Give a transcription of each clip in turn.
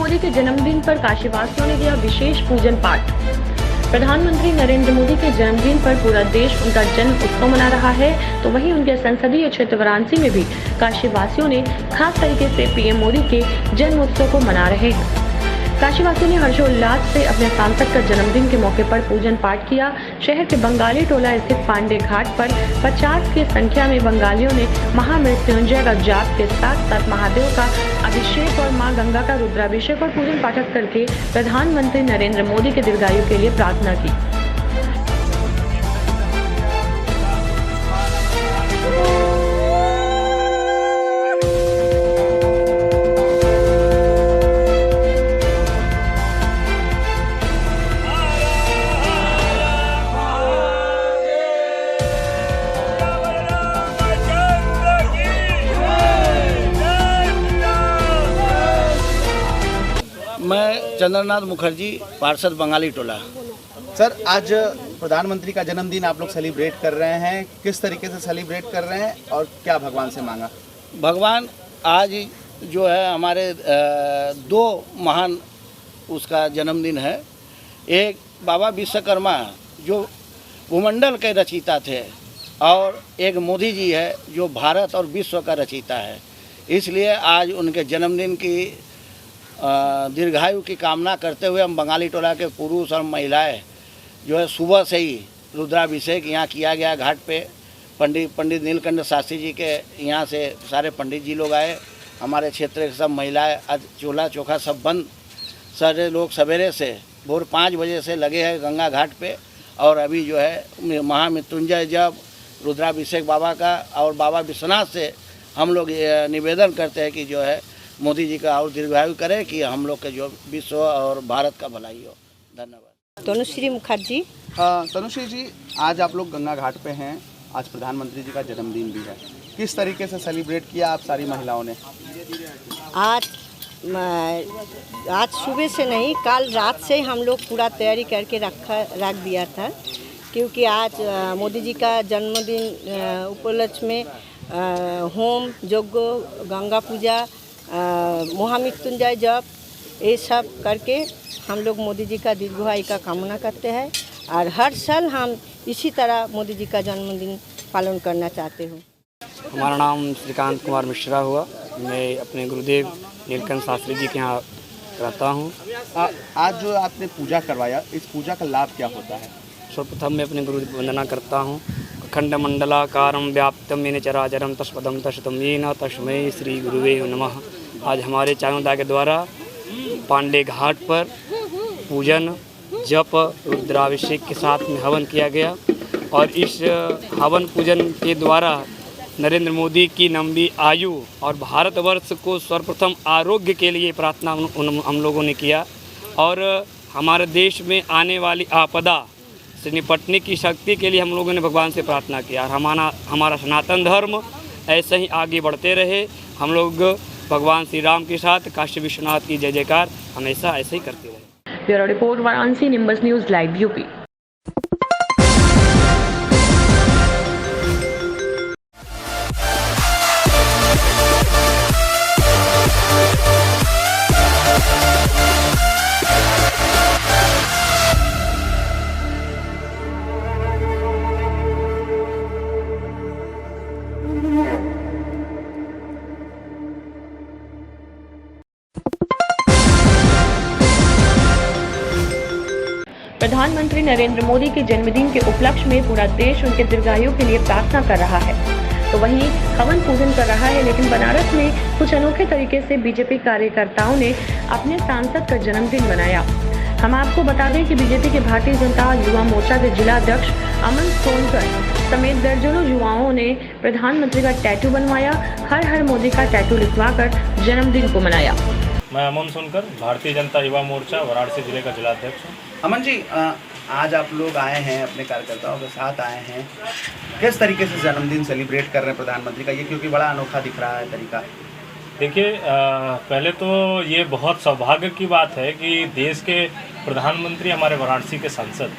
मोदी के जन्मदिन पर काशीवासियों ने किया विशेष पूजन पाठ। प्रधानमंत्री नरेंद्र मोदी के जन्मदिन पर पूरा देश उनका जन्म उत्सव मना रहा है, तो वहीं उनके संसदीय क्षेत्र वाराणसी में भी काशीवासियों ने खास तरीके से पीएम मोदी के जन्म उत्सव को मना रहे हैं। काशीवासियों ने हर्षोल्लास से अपने सांसद का जन्मदिन के मौके पर पूजन पाठ किया। शहर के बंगाली टोला स्थित पांडे घाट पर 50 की संख्या में बंगालियों ने महामृत्युंजय का जाप के साथ साथ महादेव का अभिषेक और मां गंगा का रुद्राभिषेक और पूजन पाठक करके प्रधानमंत्री नरेंद्र मोदी के दीर्घायु के लिए प्रार्थना की। मैं चंद्रनाथ मुखर्जी, पार्षद बंगाली टोला। सर, आज प्रधानमंत्री का जन्मदिन आप लोग सेलिब्रेट कर रहे हैं, किस तरीके से सेलिब्रेट कर रहे हैं और क्या भगवान से मांगा? भगवान आज जो है हमारे दो महान उसका जन्मदिन है। एक बाबा विश्वकर्मा जो भूमंडल के रचयिता थे और एक मोदी जी है जो भारत और विश्व का रचयिता है। इसलिए आज उनके जन्मदिन की दीर्घायु की कामना करते हुए हम बंगाली टोला के पुरुष और महिलाएं जो है सुबह से ही रुद्राभिषेक यहाँ किया गया घाट पे। पंडित नीलकंठ शास्त्री जी के यहाँ से सारे पंडित जी लोग आए। हमारे क्षेत्र के सब महिलाएं आज चूल्हा चोखा सब बंद, सारे लोग सवेरे से भोर 5 बजे से लगे हैं गंगा घाट पे। और अभी जो है महामृत्युंजय जब रुद्राभिषेक बाबा का और बाबा विश्वनाथ से हम लोग निवेदन करते हैं कि जो है मोदी जी का और दीर्घायु करे कि हम लोग के जो विश्व और भारत का भलाई हो। धन्यवाद। तनुश्री मुखर्जी। तनुश्री जी, आज आप लोग गंगा घाट पे हैं, आज प्रधानमंत्री जी का जन्मदिन भी है, किस तरीके से सेलिब्रेट किया आप सारी महिलाओं ने? आज सुबह से नहीं, कल रात से हम लोग पूरा तैयारी करके रख दिया था, क्योंकि आज मोदी जी का जन्मदिन उपलक्ष्य में होम यज्ञ, गंगा पूजा, महामृत्युंजय जप, ये सब करके हम लोग मोदी जी का दीर्घायु का कामना करते हैं और हर साल हम इसी तरह मोदी जी का जन्मदिन पालन करना चाहते हो। हमारा नाम श्रीकांत कुमार मिश्रा हुआ। मैं अपने गुरुदेव नीलकंठ शास्त्री जी के यहाँ रहता हूँ। आज जो आपने पूजा करवाया, इस पूजा का लाभ क्या होता है? सर्वप्रथम मैं अपने गुरु की वंदना करता हूँ। अखंड मंडलाकारं व्याप्तम येन चराचरं तस्पदं तशतं येन तस्मै श्री गुरुवे नमः। आज हमारे चायोदा के द्वारा पांडे घाट पर पूजन, जप, रुद्राभिषेक के साथ में हवन किया गया और इस हवन पूजन के द्वारा नरेंद्र मोदी की लंबी आयु और भारतवर्ष को सर्वप्रथम आरोग्य के लिए प्रार्थना हम लोगों ने किया और हमारे देश में आने वाली आपदा से निपटने की शक्ति के लिए हम लोगों ने भगवान से प्रार्थना किया और हमारा सनातन धर्म ऐसे ही आगे बढ़ते रहे। हम लोग भगवान श्री राम के साथ काशी विश्वनाथ की जय जयकार हमेशा ऐसे ही करते रहे। Bureau report, Varanasi, nimbus news live UP. प्रधानमंत्री नरेंद्र मोदी के जन्मदिन के उपलक्ष्य में पूरा देश उनके दीर्घायु के लिए प्रार्थना कर रहा है, तो वहीं हवन पूजन कर रहा है। लेकिन बनारस में कुछ अनोखे तरीके से बीजेपी कार्यकर्ताओं ने अपने सांसद का जन्मदिन मनाया। हम आपको बता दें कि बीजेपी के भारतीय जनता युवा मोर्चा के जिला अध्यक्ष अमन सोनकर समेत दर्जनों युवाओं ने प्रधानमंत्री का टैटू बनवाया। हर हर मोदी का टैटू लिखवाकर जन्मदिन को मनाया। मैं अमन सोनकर, भारतीय जनता युवा मोर्चा वाराणसी जिले का जिला अध्यक्ष हूँ। अमन जी, आज आप लोग आए हैं, अपने कार्यकर्ताओं के साथ आए हैं, किस तरीके से जन्मदिन सेलिब्रेट कर रहे हैं प्रधानमंत्री का, ये क्योंकि बड़ा अनोखा दिख रहा है तरीका? देखिए, पहले तो ये बहुत सौभाग्य की बात है कि देश के प्रधानमंत्री हमारे वाराणसी के सांसद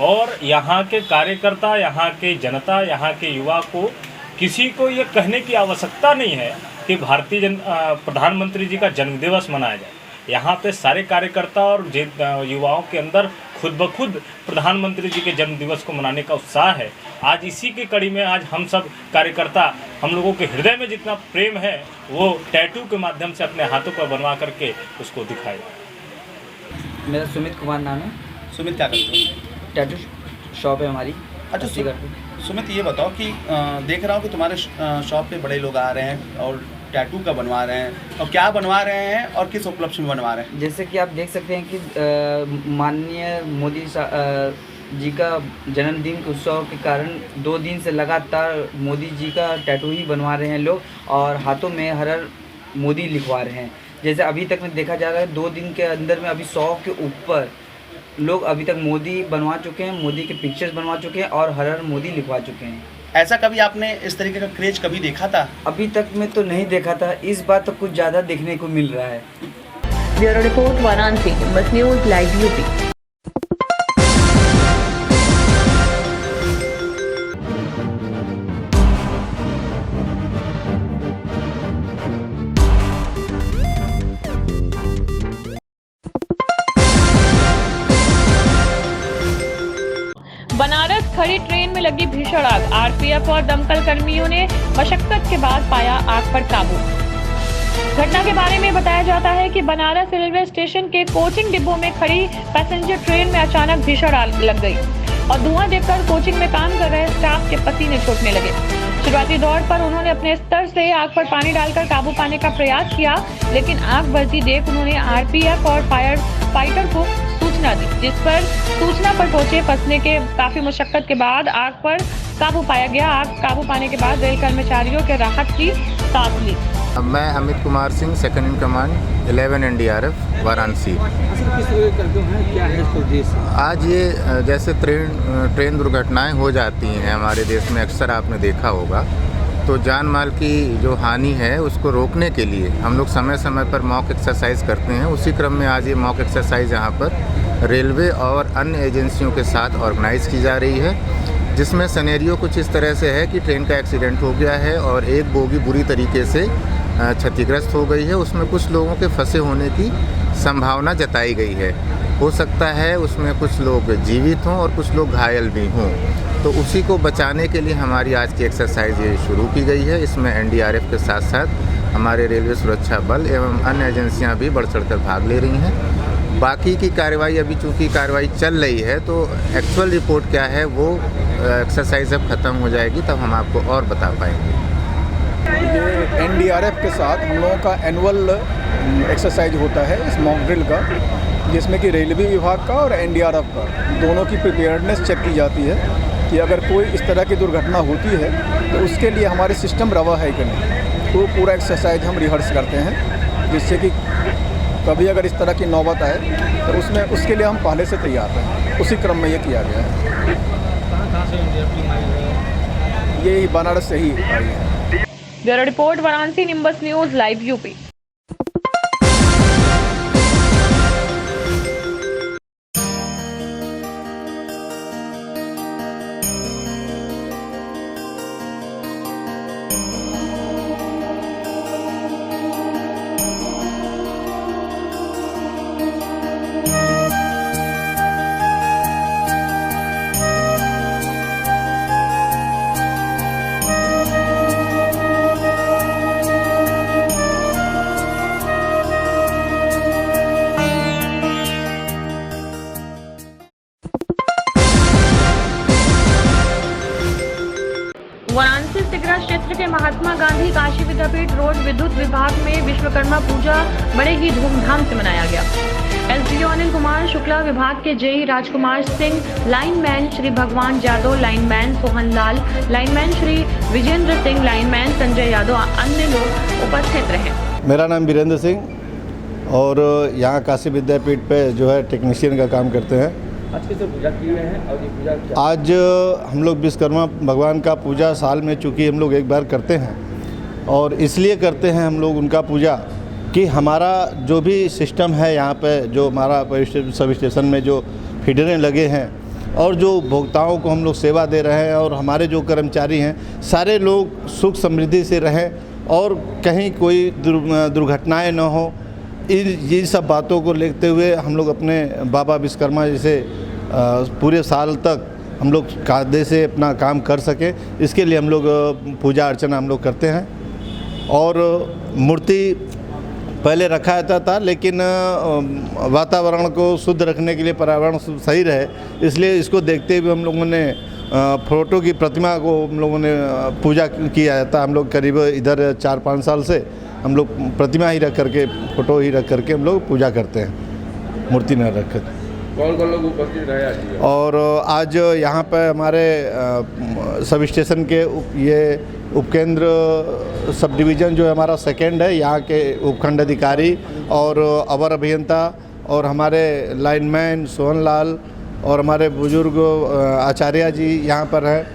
और यहाँ के कार्यकर्ता, यहाँ के जनता, यहाँ के युवा को किसी को ये कहने की आवश्यकता नहीं है कि प्रधानमंत्री जी का जन्मदिवस मनाया जाए। यहाँ पे सारे कार्यकर्ता और युवाओं के अंदर खुद ब खुद प्रधानमंत्री जी के जन्म दिवस को मनाने का उत्साह है। आज इसी की कड़ी में आज हम सब कार्यकर्ता, हम लोगों के हृदय में जितना प्रेम है वो टैटू के माध्यम से अपने हाथों पर बनवा करके उसको दिखाए। मेरा सुमित कुमार नाम है। सुमित क्या करते हो? टैटू शॉप है हमारी। अच्छा सुमित, ये बताओ कि देख रहा हूँ कि तुम्हारे शॉप पे बड़े लोग आ रहे हैं और टैटू का बनवा रहे हैं, और क्या बनवा रहे हैं और किस उपलक्ष्य में बनवा रहे हैं? जैसे कि आप देख सकते हैं कि माननीय मोदी जी का जन्मदिन के उत्सव के कारण 2 दिन से लगातार मोदी जी का टैटू ही बनवा रहे हैं लोग, और हाथों में हर हर मोदी लिखवा रहे हैं। जैसे अभी तक में देखा जा रहा है 2 दिन के अंदर में अभी 100 के ऊपर लोग अभी तक मोदी बनवा चुके हैं, मोदी के पिक्चर्स बनवा चुके हैं और हर हर मोदी लिखवा चुके हैं। ऐसा कभी आपने इस तरीके का क्रेज कभी देखा था? अभी तक में तो नहीं देखा था, इस बार तो कुछ ज़्यादा देखने को मिल रहा है। ब्यूरो रिपोर्ट वाराणसी, बस न्यूज लाइव यूपी। बनारस खड़ी ट्रेन में लगी भीषण आग। आरपीएफ और दमकल कर्मियों ने मशक्कत के बाद पाया आग पर काबू। घटना के बारे में बताया जाता है कि बनारस रेलवे स्टेशन के कोचिंग डिब्बों में खड़ी पैसेंजर ट्रेन में अचानक भीषण आग लग गई और धुआं देखकर कोचिंग में काम कर रहे स्टाफ के पसीने छूटने लगे। शुरुआती दौर पर उन्होंने अपने स्तर से आग पर पानी डालकर काबू पाने का प्रयास किया, लेकिन आग बढ़ती देख उन्होंने आरपीएफ और फायर फाइटर को सूचना दी, जिस पर सूचना पर पहुंचे फंसने के काफी मशक्कत के बाद आग पर काबू पाया गया। आग काबू पाने के बाद रेल कर्मचारियों के राहत की सांस ली। मैं Amit Kumar Singh, second in command 11 NDRF Varanasi. आज ये जैसे ट्रेन दुर्घटनाएं हो जाती हैं हमारे देश में, अक्सर आपने देखा होगा, तो जान माल की जो हानि है उसको रोकने के लिए हम लोग समय समय पर मॉक एक्सरसाइज करते हैं। उसी क्रम में आज ये मॉक एक्सरसाइज यहाँ पर रेलवे और अन्य एजेंसियों के साथ ऑर्गेनाइज की जा रही है, जिसमें सिनेरियो कुछ इस तरह से है कि ट्रेन का एक्सीडेंट हो गया है और एक बोगी बुरी तरीके से क्षतिग्रस्त हो गई है। उसमें कुछ लोगों के फंसे होने की संभावना जताई गई है। हो सकता है उसमें कुछ लोग जीवित हों और कुछ लोग घायल भी हों, तो उसी को बचाने के लिए हमारी आज की एक्सरसाइज ये शुरू की गई है। इसमें NDRF के साथ साथ हमारे रेलवे सुरक्षा बल एवं अन्य एजेंसियां भी बढ़ चढ़कर भाग ले रही हैं। बाकी की कार्रवाई, अभी चूँकि कार्रवाई चल रही है, तो एक्चुअल रिपोर्ट क्या है वो एक्सरसाइज जब ख़त्म हो जाएगी तब हम आपको और बता पाएंगे। ये NDRF के साथ हम लोगों का एनुअल एक्सरसाइज होता है इस मॉक ड्रिल का, जिसमें कि रेलवे विभाग का और NDRF का दोनों की प्रिपेयर्डनेस चेक की जाती है कि अगर कोई इस तरह की दुर्घटना होती है तो उसके लिए हमारे सिस्टम रवा है कि नहीं। तो पूरा एक्सरसाइज हम रिहर्स करते हैं, जिससे कि कभी अगर इस तरह की नौबत आए तो उसमें उसके लिए हम पहले से तैयार हैं। उसी क्रम में ये किया गया है। ये बनारस से ही आई है। Bureau report Varanasi, nimbus news live UP. Varanasi Sigra क्षेत्र के महात्मा गांधी काशी विद्यापीठ रोड विद्युत विभाग में विश्वकर्मा पूजा बड़े ही धूमधाम से मनाया गया। एसडीओ अनिल कुमार शुक्ला, विभाग के जेई राजकुमार सिंह, लाइनमैन श्री भगवान Yadav, lineman Sohan Lal, lineman Shri Vijendra Singh, lineman Sanjay Yadav, अन्य लोग उपस्थित रहे। मेरा नाम वीरेंद्र सिंह और यहाँ काशी विद्यापीठ पे जो है टेक्नीशियन का काम करते हैं। आज किस पूजा की है और ये पूजा क्या? आज हम लोग विश्वकर्मा भगवान का पूजा साल में चूँकि हम लोग एक बार करते हैं, और इसलिए करते हैं हम लोग उनका पूजा कि हमारा जो भी सिस्टम है यहाँ पे, जो हमारा सब स्टेशन में जो फीडरें लगे हैं और जो उपभोक्ताओं को हम लोग सेवा दे रहे हैं, और हमारे जो कर्मचारी हैं सारे लोग सुख समृद्धि से रहें और कहीं कोई दुर्घटनाएं न हो, ये सब बातों को लेते हुए हम लोग अपने बाबा विश्वकर्मा जैसे पूरे साल तक हम लोग कायदे से अपना काम कर सकें, इसके लिए हम लोग पूजा अर्चना हम लोग करते हैं। और मूर्ति पहले रखा जाता था, लेकिन वातावरण को शुद्ध रखने के लिए, पर्यावरण सही रहे, इसलिए इसको देखते हुए हम लोगों ने फोटो की प्रतिमा को हम लोगों ने पूजा किया जाता। हम लोग करीब इधर 4-5 साल से हम लोग प्रतिमा ही रख करके, फोटो ही रख करके हम लोग पूजा करते हैं, मूर्ति न रख कर। कौन लोग उपस्थित रहे आज? और आज यहाँ पर हमारे सब स्टेशन के ये उपकेंद्र सब डिवीज़न जो हमारा सेकंड है, यहाँ के उपखंड अधिकारी और अवर अभियंता और हमारे लाइनमैन सोहन लाल और हमारे बुजुर्ग आचार्य जी यहाँ पर हैं,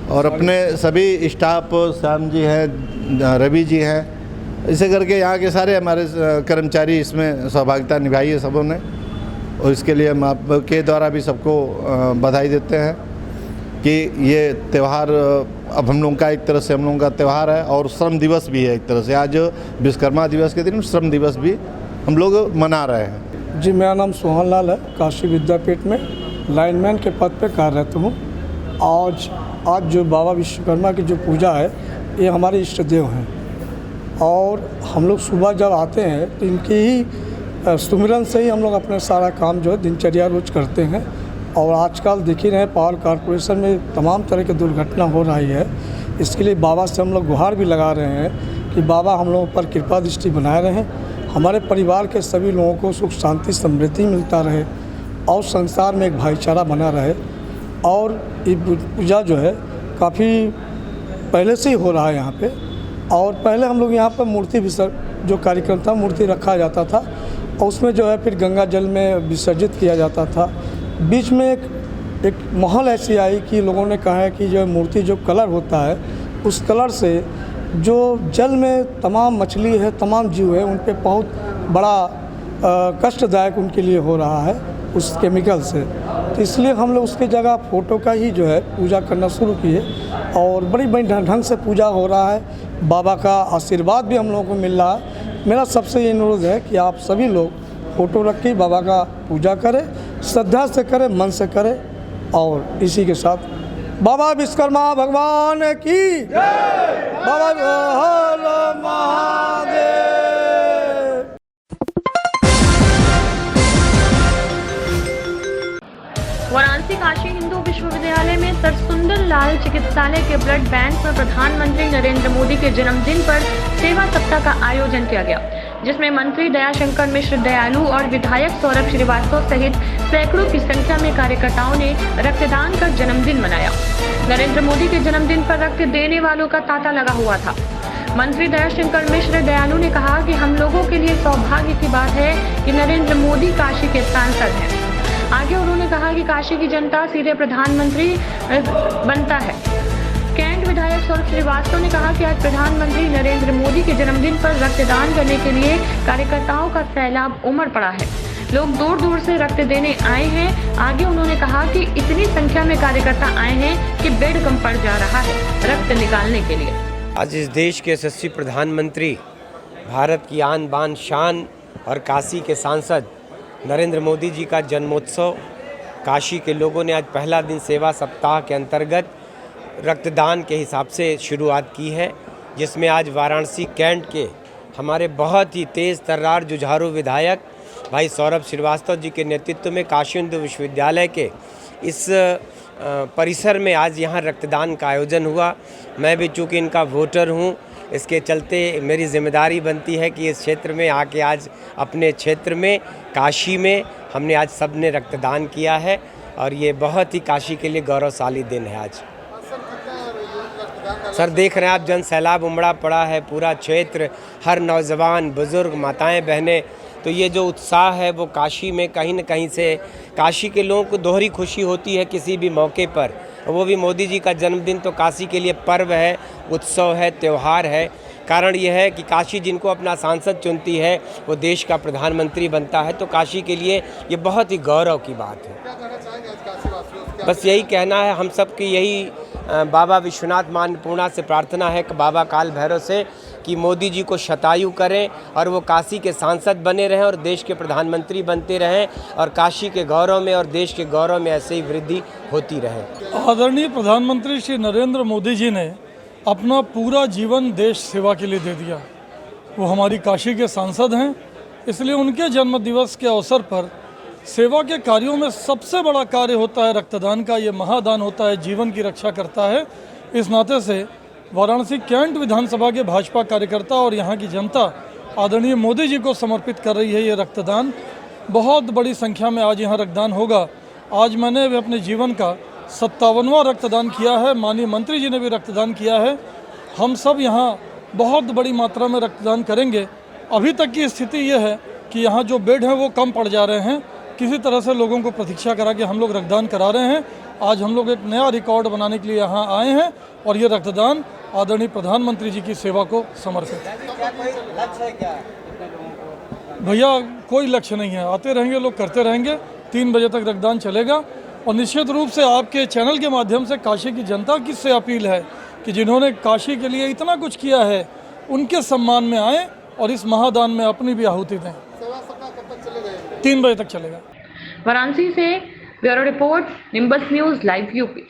और अपने सभी स्टाफ, श्याम जी हैं, रवि जी हैं, इसे करके यहाँ के सारे हमारे कर्मचारी इसमें सहभागिता निभाई है सबों ने। और इसके लिए हम आपके द्वारा भी सबको बधाई देते हैं कि ये त्यौहार अब हम लोगों का एक तरह से हम लोगों का त्यौहार है, और श्रम दिवस भी है एक तरह से। आज विश्वकर्मा दिवस के दिन श्रम दिवस भी हम लोग मना रहे हैं। जी, मेरा नाम सोहन लाल है, काशी विद्यापीठ में लाइनमैन के पद पे कार्यरत हूँ। आज जो बाबा विश्वकर्मा की जो पूजा है, ये हमारे इष्ट देव हैं, और हम लोग सुबह जब आते हैं तो इनकी ही सुमिरन से ही हम लोग अपना सारा काम जो है दिनचर्या रोज करते हैं। और आजकल देख ही रहे, पावर कॉरपोरेशन में तमाम तरह की दुर्घटना हो रही है। इसके लिए बाबा से हम लोग गुहार भी लगा रहे हैं कि बाबा हम लोगों पर कृपा दृष्टि बनाए रहें, हमारे परिवार के सभी लोगों को सुख शांति समृद्धि मिलता रहे, और संसार में एक भाईचारा बना रहे। और ये पूजा जो है काफ़ी पहले से ही हो रहा है यहाँ पे। और पहले हम लोग यहाँ पर मूर्ति जो कार्यक्रम था, मूर्ति रखा जाता था, और उसमें जो है फिर गंगा जल में विसर्जित किया जाता था। बीच में एक माहौल ऐसी आई कि लोगों ने कहा है कि जो मूर्ति जो कलर होता है, उस कलर से जो जल में तमाम मछली है, तमाम जीव है, उन पे बहुत बड़ा कष्टदायक उनके लिए हो रहा है उस केमिकल से। तो इसलिए हम लोग उसकी जगह फ़ोटो का ही जो है पूजा करना शुरू किए, और बड़ी ढंग से पूजा हो रहा है। बाबा का आशीर्वाद भी हम लोगों को मिल रहा है। मेरा सबसे ये अनुरोध है कि आप सभी लोग फ़ोटो रख के बाबा का पूजा करें, श्रद्धा से करें, मन से करें। और इसी के साथ बाबा विश्वकर्मा भगवान की जय, बाबा हर महादेव। वाराणसी काशी हिंदू विश्वविद्यालय में सर सुंदर लाल चिकित्सालय के ब्लड बैंक में प्रधानमंत्री नरेंद्र मोदी के जन्मदिन पर सेवा सप्ताह का आयोजन किया गया, जिसमें मंत्री दयाशंकर मिश्र दयालु और विधायक सौरभ श्रीवास्तव सहित सैकड़ों की संख्या में कार्यकर्ताओं ने रक्तदान कर जन्मदिन मनाया। नरेंद्र मोदी के जन्मदिन पर रक्त देने वालों का तांता लगा हुआ था। मंत्री दयाशंकर मिश्र दयालु ने कहा कि हम लोगों के लिए सौभाग्य की बात है कि नरेंद्र मोदी काशी के सांसद हैं। आगे उन्होंने कहा कि काशी की जनता सीधे प्रधानमंत्री बनता है। कैंट विधायक सौरभ श्रीवास्तव ने कहा कि आज प्रधानमंत्री नरेंद्र मोदी के जन्मदिन पर रक्तदान करने के लिए कार्यकर्ताओं का सैलाब उमड़ पड़ा है। लोग दूर दूर से रक्त देने आए हैं। आगे उन्होंने कहा कि इतनी संख्या में कार्यकर्ता आए हैं कि बेड कम पड़ जा रहा है रक्त निकालने के लिए। आज इस देश के यशस्वी प्रधानमंत्री, भारत की आन बान शान और काशी के सांसद नरेंद्र मोदी जी का जन्मोत्सव, काशी के लोगों ने आज पहला दिन सेवा सप्ताह के अंतर्गत रक्तदान के हिसाब से शुरुआत की है, जिसमें आज वाराणसी कैंट के हमारे बहुत ही तेज़ तर्रार जुझारू विधायक भाई सौरभ श्रीवास्तव जी के नेतृत्व में काशी हिंदू विश्वविद्यालय के इस परिसर में आज यहाँ रक्तदान का आयोजन हुआ। मैं भी चूँकि इनका वोटर हूँ, इसके चलते मेरी जिम्मेदारी बनती है कि इस क्षेत्र में आके आज अपने क्षेत्र में काशी में हमने आज सब ने रक्तदान किया है, और ये बहुत ही काशी के लिए गौरवशाली दिन है आज। सर देख रहे हैं आप, जन सैलाब उमड़ा पड़ा है पूरा क्षेत्र, हर नौजवान, बुज़ुर्ग, माताएं, बहनें। तो ये जो उत्साह है वो काशी में कहीं न कहीं से काशी के लोगों को दोहरी खुशी होती है किसी भी मौके पर, वो भी मोदी जी का जन्मदिन तो काशी के लिए पर्व है, उत्सव है, त्यौहार है। कारण यह है कि काशी जिनको अपना सांसद चुनती है वो देश का प्रधानमंत्री बनता है, तो काशी के लिए ये बहुत ही गौरव की बात है। बस यही कहना है हम सब की, यही बाबा विश्वनाथ मा अन्नपूर्णा से प्रार्थना है कि बाबा काल भैरव से कि मोदी जी को शतायु करें और वो काशी के सांसद बने रहें और देश के प्रधानमंत्री बनते रहें और काशी के गौरव में और देश के गौरव में ऐसे ही वृद्धि होती रहे। आदरणीय प्रधानमंत्री श्री नरेंद्र मोदी जी ने अपना पूरा जीवन देश सेवा के लिए दे दिया। वो हमारी काशी के सांसद हैं, इसलिए उनके जन्म दिवस के अवसर पर सेवा के कार्यों में सबसे बड़ा कार्य होता है रक्तदान का। ये महादान होता है, जीवन की रक्षा करता है। इस नाते से वाराणसी कैंट विधानसभा के भाजपा कार्यकर्ता और यहाँ की जनता आदरणीय मोदी जी को समर्पित कर रही है ये रक्तदान। बहुत बड़ी संख्या में आज यहाँ रक्तदान होगा। आज मैंने भी अपने जीवन का 57वां रक्तदान किया है। माननीय मंत्री जी ने भी रक्तदान किया है। हम सब यहाँ बहुत बड़ी मात्रा में रक्तदान करेंगे। अभी तक की स्थिति ये है कि यहाँ जो बेड हैं वो कम पड़ जा रहे हैं। किसी तरह से लोगों को प्रतीक्षा करा के हम लोग रक्तदान करा रहे हैं। आज हम लोग एक नया रिकॉर्ड बनाने के लिए यहाँ आए हैं और ये रक्तदान आदरणीय प्रधानमंत्री जी की सेवा को समर्पित है। भैया कोई लक्ष्य नहीं है, आते रहेंगे लोग, करते रहेंगे। 3 बजे तक रक्तदान चलेगा और निश्चित रूप से आपके चैनल के माध्यम से काशी की जनता किससे अपील है कि जिन्होंने काशी के लिए इतना कुछ किया है उनके सम्मान में आए और इस महादान में अपनी भी आहुति दें। 3 बजे तक चलेगा। वाराणसी से bureau report, nimbus news live UP.